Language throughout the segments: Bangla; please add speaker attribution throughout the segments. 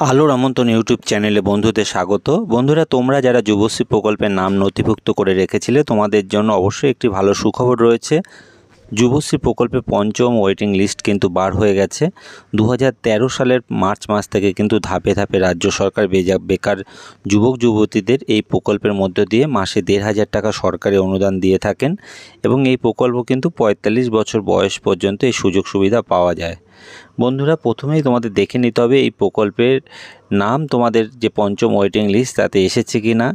Speaker 1: আলোর আমন্ত্রণ ইউটিউব চ্যানেলে বন্ধুদের স্বাগত। বন্ধুরা, তোমরা যারা যুবশ্রী প্রকল্পের নাম নথিভুক্ত করে রেখেছিলে তোমাদের জন্য অবশ্যই একটি ভালো সুখবর রয়েছে। যুবশ্রী প্রকল্পে পঞ্চম ওয়েটিং লিস্ট কিন্তু বার হয়ে গেছে। 2013 সালের মার্চ মাস থেকে কিন্তু ধাপে ধাপে রাজ্য সরকার বেকার যুবক যুবতীদের এই প্রকল্পের মধ্য দিয়ে মাসে 1,500 টাকা সরকারি অনুদান দিয়ে থাকেন এবং এই প্রকল্প কিন্তু 45 বছর বয়স পর্যন্ত এই সুযোগ সুবিধা পাওয়া যায়। বন্ধুরা, প্রথমেই তোমাদের দেখে নিতে হবে এই প্রকল্পের নাম তোমাদের যে পঞ্চম ওয়েটিং লিস্ট তাতে এসেছে কি না।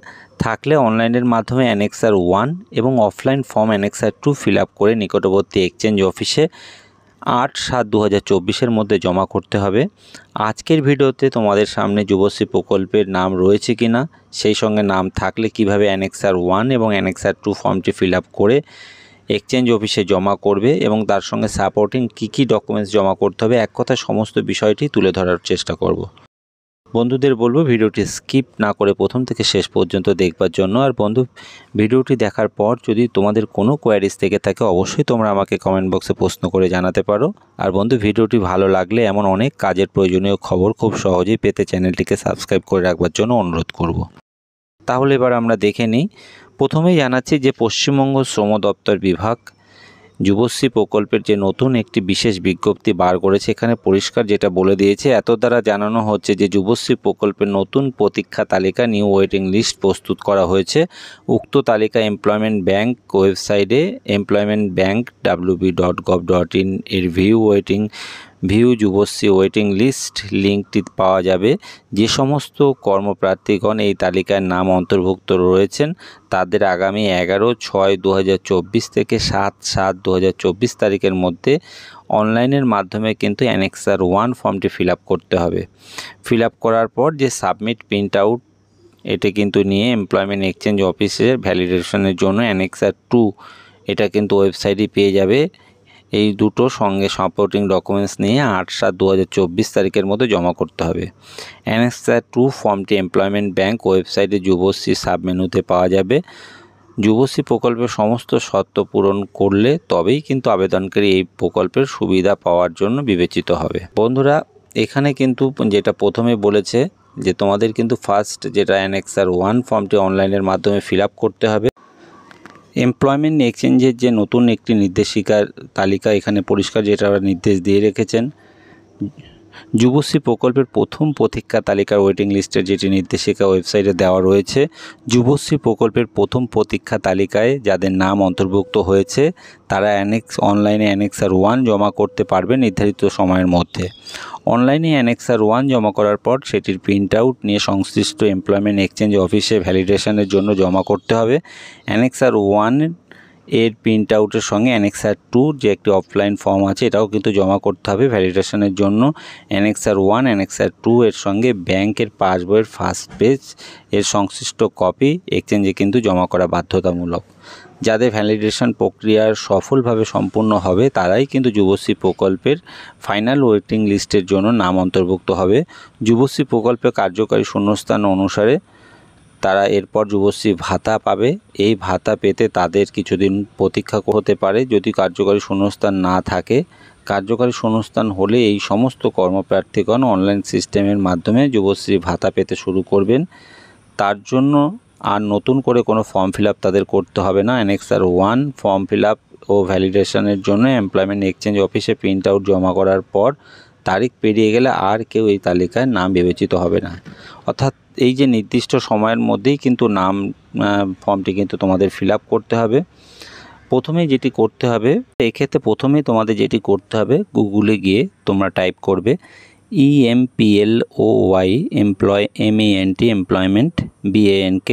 Speaker 1: থাকলে অনলাইনের মাধ্যমে অ্যানেক্সার 1 এবং offline form annexure 2 fill up করে নিকটবর্তী এক্সচেঞ্জ অফিসে 8/7/2024 মধ্যে জমা করতে হবে। আজকের ভিডিওতে তোমাদের সামনে যুবশ্রী প্রকল্পের নাম রয়েছে কি না, সেই সঙ্গে নাম থাকলে কিভাবে অ্যানেক্সার 1 এবং অ্যানেক্সার 2 ফর্মটি ফিল আপ করে এক্সচেঞ্জ অফিসে জমা করবে এবং তার সঙ্গে সাপোর্টিং কী ডকুমেন্টস জমা করতে হবে, এক কথা সমস্ত বিষয়টি তুলে ধরার চেষ্টা করব। বন্ধুদের বলবো ভিডিওটি স্কিপ না করে প্রথম থেকে শেষ পর্যন্ত দেখবার জন্য। আর বন্ধু, ভিডিওটি দেখার পর যদি তোমাদের কোনো কোয়ারিজ থেকে থাকে অবশ্যই তোমরা আমাকে কমেন্ট বক্সে প্রশ্ন করে জানাতে পারো। আর বন্ধু, ভিডিওটি ভালো লাগলে এমন অনেক কাজের প্রয়োজনীয় খবর খুব সহজেই পেতে চ্যানেলটিকে সাবস্ক্রাইব করে রাখবার জন্য অনুরোধ করব। তাহলে এবার আমরা দেখে নিই। প্রথমেই জানাচ্ছি যে পশ্চিমবঙ্গ শ্রম দপ্তর বিভাগ যুবশ্রী প্রকল্পের যে নতুন একটি বিশেষ বিজ্ঞপ্তি বার করেছে, এখানে পরিষ্কার যেটা বলে দিয়েছে, এত দ্বারা জানানো হচ্ছে যে যুবশ্রী প্রকল্পের নতুন প্রতীক্ষা তালিকা নিউ ওয়েটিং লিস্ট প্রস্তুত করা হয়েছে। উক্ত তালিকা এমপ্লয়মেন্ট ব্যাংক ওয়েবসাইটে employmentbank.wb.gov.in এর ভিউ যুবশ্রী ওয়েটিং লিস্ট লিঙ্কটি পাওয়া যাবে। যে সমস্ত কর্মপ্রার্থীগণ এই তালিকার নাম অন্তর্ভুক্ত রয়েছেন তাদের আগামী 11/6/2024 থেকে 7/7/2024 তারিখের মধ্যে অনলাইনের মাধ্যমে কিন্তু অ্যানেক্সার 1 ফর্মটি ফিল আপ করতে হবে। ফিল আপ করার পর যে সাবমিট প্রিন্ট আউট, এটা কিন্তু নিয়ে এমপ্লয়মেন্ট এক্সচেঞ্জ অফিসের ভ্যালিডেশনের জন্য অ্যানেক্সার 2 এটা কিন্তু ওয়েবসাইটে পেয়ে যাবে। এই দুটো সঙ্গে সাপোর্টিং ডকুমেন্টস নিয়ে 8/7/2024 তারিখের মধ্যে জমা করতে হবে। অ্যানেক্সার 2 ফর্মটি এমপ্লয়মেন্ট ব্যাংক ওয়েবসাইটে যুবশ্রী সাবমেনুতে পাওয়া যাবে। যুবশ্রী প্রকল্পের সমস্ত শর্ত পূরণ করলে তবেই কিন্তু আবেদনকারী এই প্রকল্পের সুবিধা পাওয়ার জন্য বিবেচিত হবে। বন্ধুরা, এখানে কিন্তু যেটা প্রথমে বলেছে যে তোমাদের কিন্তু ফার্স্ট যেটা অ্যানেক্সার 1 ফর্মটি অনলাইনের মাধ্যমে ফিল আপ করতে হবে। এমপ্লয়মেন্ট এক্সচেঞ্জের যে নতুন একটি নির্দেশিকার তালিকা এখানে পরিষ্কার যেটা নির্দেশ দিয়ে রেখেছেন, যুবশ্রী প্রকল্পের প্রথম প্রতীক্ষা তালিকার ওয়েটিং লিস্টের যেটি নির্দেশিকা ওয়েবসাইটে দেওয়া রয়েছে, যুবশ্রী প্রকল্পের প্রথম প্রতীক্ষা তালিকায় যাদের নাম অন্তর্ভুক্ত হয়েছে তারা অনলাইনে অ্যানেক্সার 1 জমা করতে পারবে নির্ধারিত সময়ের মধ্যে। অনলাইনে অ্যানেক্সার 1 জমা করার পর সেটির প্রিন্ট আউট নিয়ে সংশ্লিষ্ট এমপ্লয়মেন্ট এক্সচেঞ্জ অফিসে ভ্যালিডেশনের জন্য জমা করতে হবে। অ্যানেক্সার 1 এর প্রিন্ট আউটের সঙ্গে অ্যানেক্সার 2 যে একটি অফলাইন ফর্ম আছে এটাও কিন্তু জমা করতে হবে ভ্যালিডেশনের জন্য। অ্যানেক্সার 1 অ্যানেক্সার 2 এর সঙ্গে ব্যাংকের পাসবইয়ের ফার্স্ট পেজ এর সংশ্লিষ্ট কপি এক্সচেঞ্জে কিন্তু জমা করা বাধ্যতামূলক। যাদের ভ্যালিডেশন প্রক্রিয়ার সফলভাবে সম্পূর্ণ হবে তারাই কিন্তু যুবশ্রী প্রকল্পের ফাইনাল ওয়েটিং লিস্টের জন্য নাম অন্তর্ভুক্ত হবে। যুবশ্রী প্রকল্পে কার্যকারী শূন্যস্থান অনুসারে তারা এরপর যুবশ্রী ভাতা পাবে। এই ভাতা পেতে তাদের কিছুদিন প্রতীক্ষা হতে পারে। যদি কার্যকারী শূন্যস্থান না থাকে, কার্যকারী শূন্যস্থান হলে এই সমস্ত কর্মপ্রার্থীগণ অনলাইন সিস্টেমের মাধ্যমে যুবশ্রী ভাতা পেতে শুরু করবেন। তার জন্য আর নতুন করে কোনো ফর্ম ফিল আপ তাদের করতে হবে না। অ্যানেক্সার 1 ফর্ম ফিল আপ ও ভ্যালিডেশনের জন্য এমপ্লয়মেন্ট এক্সচেঞ্জ অফিসে প্রিন্ট আউট জমা করার পর তারিখ পেরিয়ে গেলে আর কেউ এই তালিকায় নাম বিবেচিত হবে না। অর্থাৎ এই যে নির্দিষ্ট সময়ের মধ্যেই কিন্তু নাম ফর্মটি কিন্তু তোমাদের ফিল আপ করতে হবে। প্রথমেই যেটি করতে হবে, এক্ষেত্রে প্রথমেই তোমাদের যেটি করতে হবে, গুগলে গিয়ে তোমরা টাইপ করবে EMPLOY employment BANK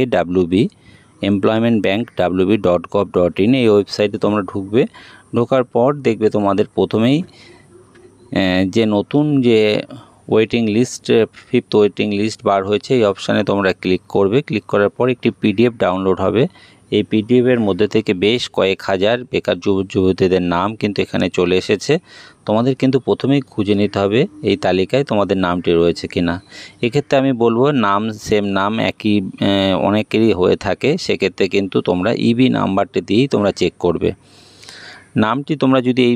Speaker 1: employment bank wb.gov.in এই ওয়েবসাইটে তোমরা ঢুকবে। ঢোকার পর দেখবে তোমাদের প্রথমেই যে নতুন যে waiting list 5th waiting list বার হয়েছে এই অপশানে তোমরা ক্লিক করবে। ক্লিক করার পর একটি PDF ডাউনলোড হবে। এই PDFের মধ্যে থেকে বেশ কয়েক হাজার বেকার যুবক যুবতীদের নাম কিন্তু এখানে চলে এসেছে। তোমাদের কিন্তু প্রথমেই খুঁজে নিতে হবে এই তালিকায় তোমাদের নামটি রয়েছে কিনা। এক্ষেত্রে আমি বলবো নাম সেম নাম একই অনেকেরই হয়ে থাকে, সেক্ষেত্রে কিন্তু তোমরা EB নাম্বারটি দিয়েই তোমরা চেক করবে। নামটি তোমরা যদি এই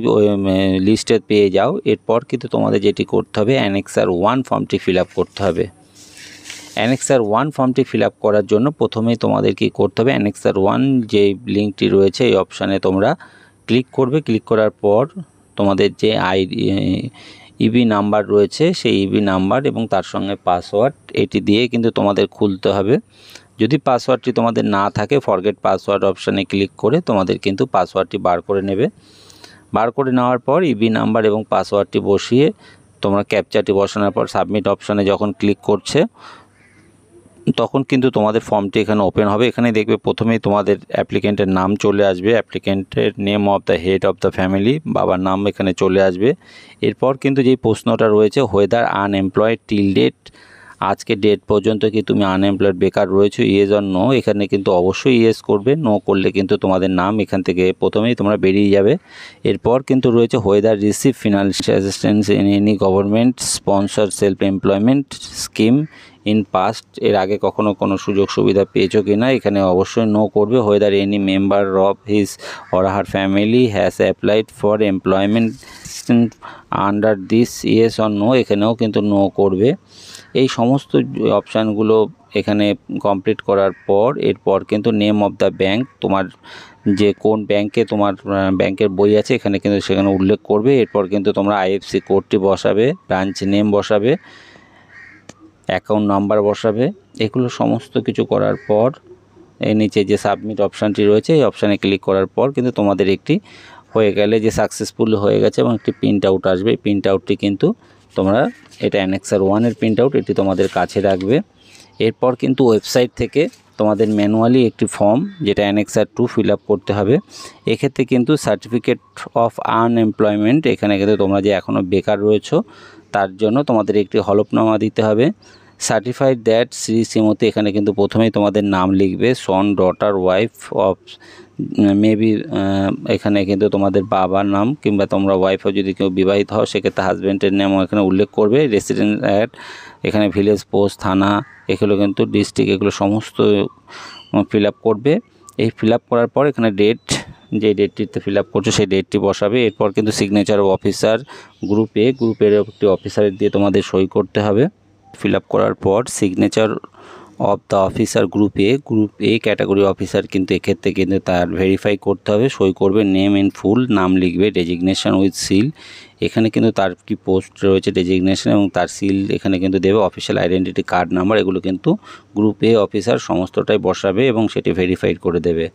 Speaker 1: লিস্টে পেয়ে যাও, এরপর কিন্তু তোমাদের যেটি করতে হবে অ্যানেক্সার 1 ফর্মটি ফিল আপ করতে হবে। অ্যানেক্সার 1 ফর্মটি ফিল আপ করার জন্য প্রথমেই তোমাদের কি করতে হবে, অ্যানেক্সার 1 যে লিঙ্কটি রয়েছে এই অপশানে তোমরা ক্লিক করবে। ক্লিক করার পর তোমাদের যে ইবি নাম্বার রয়েছে সেই ইবি নাম্বার এবং তার সঙ্গে পাসওয়ার্ড এটি দিয়ে কিন্তু তোমাদের খুলতে হবে। যদি পাসওয়ার্ডটি তোমাদের না থাকে ফরগেট পাসওয়ার্ড অপশানে ক্লিক করে তোমাদের কিন্তু পাসওয়ার্ডটি বার করে নেবে। বার করে নেওয়ার পর ইবি নাম্বার এবং পাসওয়ার্ডটি বসিয়ে তোমরা ক্যাপচারটি বসানোর পর সাবমিট অপশানে যখন ক্লিক করছে তখন কিন্তু তোমাদের ফর্মটি এখানে ওপেন হবে। এখানে দেখবে প্রথমেই তোমাদের অ্যাপ্লিকেন্টের নাম চলে আসবে, অ্যাপ্লিকেন্টের name of the head of the family, বাবার নাম এখানে চলে আসবে। এরপর কিন্তু যেই প্রশ্নটা রয়েছে হোয়েদার আনএমপ্লয়েড টিল ডেট, আজকে ডেট পর্যন্ত কি তুমি আনএমপ্লয়েড বেকার রয়েছো, ইয়েস অর নো, এখানে কিন্তু অবশ্যই ইয়েস করবে। নো করলে কিন্তু তোমাদের নাম এখান থেকে প্রথমেই তোমরা বেরিয়ে যাবে। এরপর কিন্তু রয়েছে whether receive financial assistance in any government sponsor self employment scheme in past, এর আগে কখনো কোনো সুযোগ সুবিধা পেয়েছো কি না, এখানে অবশ্যই নো করবে। Whether any member of his or her family has applied for employment under this, yes or no, এখানেও কিন্তু নো করবে। এই সমস্ত অপশানগুলো এখানে কমপ্লিট করার পর এরপর কিন্তু নেম অফ দ্য ব্যাঙ্ক, তোমার যে কোন ব্যাংকে তোমার ব্যাংকের বই আছে এখানে কিন্তু সেখানে উল্লেখ করবে। এরপর কিন্তু তোমরা আইএফসি কোডটি বসাবে, ব্রাঞ্চ নেম বসাবে, অ্যাকাউন্ট নাম্বার বসাবে। এগুলো সমস্ত কিছু করার পর এই নিচে যে সাবমিট অপশানটি রয়েছে এই অপশানে ক্লিক করার পর কিন্তু তোমাদের একটি হয়ে গেলে যে সাকসেসফুল হয়ে গেছে এবং একটি প্রিন্ট আউট আসবে। এই প্রিন্ট আউটটি কিন্তু তোমরা, এটা অ্যানেক্সার 1-এর প্রিন্ট আউট, এটি তোমাদের কাছে রাখবে। এরপর কিন্তু ওয়েবসাইট থেকে তোমাদের ম্যানুয়ালি একটি ফর্ম যেটা অ্যানেক্সার 2 ফিল আপ করতে হবে। এক্ষেত্রে কিন্তু সার্টিফিকেট অফ আনএমপ্লয়মেন্ট, এখানে কিন্তু তোমরা যে এখনও বেকার রয়েছো তার জন্য তোমাদের একটি হলফনামা দিতে হবে। সার্টিফাইড দ্যাট শ্রী শ্রীমতী, এখানে কিন্তু প্রথমেই তোমাদের নাম লিখবে, son daughter wife of maybe, এখানে কিন্তু তোমাদের বাবার নাম কিংবা তোমরা ওয়াইফও যদি কেউ বিবাহিত হও সেক্ষেত্রে হাজব্যান্ডের নামও এখানে উল্লেখ করবে। রেসিডেন্ট অ্যাট, এখানে ভিলেজ, পোস্ট, থানা, এগুলো কিন্তু ডিস্ট্রিক্ট, এগুলো সমস্ত ফিল আপ করবে। এই ফিল আপ করার পর এখানে ডেট, যে ডেটটিতে ফিল আপ করছো সেই ডেটটি বসাবে। এরপর কিন্তু সিগনেচার অফ অফিসার গ্রুপের একটি অফিসারের দিয়ে তোমাদের সই করতে হবে। ফিল আপ করার পর signature of the officer group A category officer কিন্তু এক্ষেত্রে কিন্তু তার ভেরিফাই করতে হবে, সই করবে। নেম ইন ফুল, নাম লিখবে। ডেজিগনেশন উইথ সিল, এখানে কিন্তু তার কি পোস্ট রয়েছে ডেজিগনেশন এবং তার সিল এখানে কিন্তু দেবে। অফিসিয়াল আইডেন্টিটি কার্ড নাম্বার, এগুলো কিন্তু গ্রুপ এ অফিসার সমস্তটাই বসাবে এবং সেটি ভেরিফাইড করে দেবে।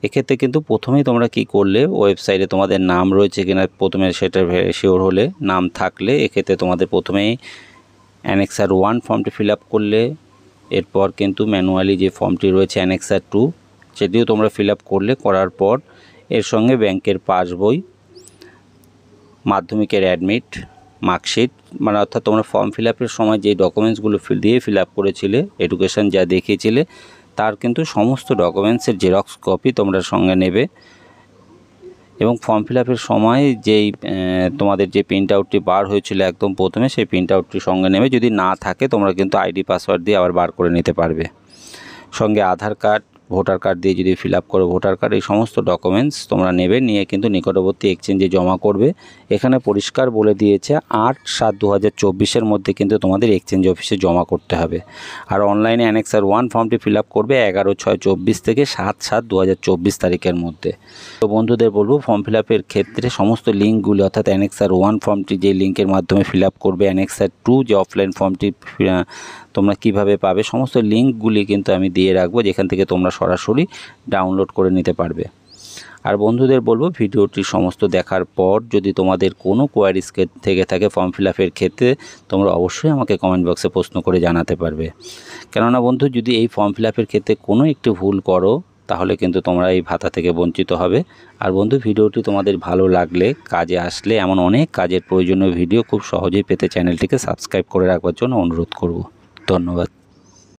Speaker 1: এক্ষেত্রে কিন্তু প্রথমেই তোমরা কি করলে, ওয়েবসাইটে তোমাদের নাম রয়েছে কিনা প্রথমে সেটা শিওর হলে, নাম থাকলে এক্ষেত্রে তোমাদের প্রথমেই অ্যানেক্সার 1 ফর্মটি ফিল আপ করলে। এরপর কিন্তু ম্যানুয়ালি যে ফর্মটি রয়েছে অ্যানেক্সার 2 সেটিও তোমরা ফিল আপ করলে। করার পর এর সঙ্গে ব্যাংকের পাসবই, মাধ্যমিকের অ্যাডমিট, মার্কশিট, মানে অর্থাৎ তোমরা ফর্ম ফিল আপের সময় যে ডকুমেন্টসগুলো ফিল আপ করেছিলে, এডুকেশন যা দেখিয়েছিলে তার কিন্তু সমস্ত ডকুমেন্টসের জেরক্স কপি তোমরা সঙ্গে নেবে। এবং ফর্ম ফিল আপের সময় যেই তোমাদের যে প্রিন্ট আউটটি বার হয়েছিল একদম প্রথমে সেই প্রিন্ট আউটটি সঙ্গে নেবে। যদি না থাকে তোমরা কিন্তু আইডি পাসওয়ার্ড দিয়ে আবার বার করে নিতে পারবে। সঙ্গে আধার কার্ড, ভোটার কার্ড দিয়ে যদি ফিল আপ করো ভোটার কার্ড, এই সমস্ত ডকুমেন্টস তোমরা নেবে, নিয়ে কিন্তু নিকটবর্তী এক্সচেঞ্জে জমা করবে। এখানে পরিষ্কার বলে দিয়েছে 8/7/2024 মধ্যে কিন্তু তোমাদের এক্সচেঞ্জ অফিসে জমা করতে হবে। আর অনলাইনে অ্যানেক্সার 1 ফর্মটি ফিল আপ করবে 11/6/24 থেকে 7/7/2024 তারিখের মধ্যে। তো বন্ধুদের বলবো ফর্ম ফিল আপের ক্ষেত্রে সমস্ত লিঙ্কগুলি, অর্থাৎ অ্যানেক্সার 1 ফর্মটি যে লিঙ্কের মাধ্যমে ফিল আপ করবে, অ্যানেক্সার 2 যে অফলাইন ফর্মটি তোমরা কিভাবে পাবে, সমস্ত লিঙ্কগুলি কিন্তু আমি দিয়ে রাখবো, যেখান থেকে তোমরা সরাসরি ডাউনলোড করে নিতে পারবে। আর বন্ধুদের বলবো ভিডিওটি সমস্ত দেখার পর যদি তোমাদের কোনো কোয়ারিজ থেকে থাকে ফর্ম ফিল আপের ক্ষেত্রে, তোমরা অবশ্যই আমাকে কমেন্ট বক্সে প্রশ্ন করে জানাতে পারবে। কেননা বন্ধু, যদি এই ফর্ম ফিল আপের ক্ষেত্রে কোনো একটি ভুল করো তাহলে কিন্তু তোমরা এই ভাতা থেকে বঞ্চিত হবে। আর বন্ধু, ভিডিওটি তোমাদের ভালো লাগলে, কাজে আসলে, এমন অনেক কাজের প্রয়োজনীয় ভিডিও খুব সহজেই পেতে চ্যানেলটিকে সাবস্ক্রাইব করে রাখবার জন্য অনুরোধ করব। ধন্যবাদ।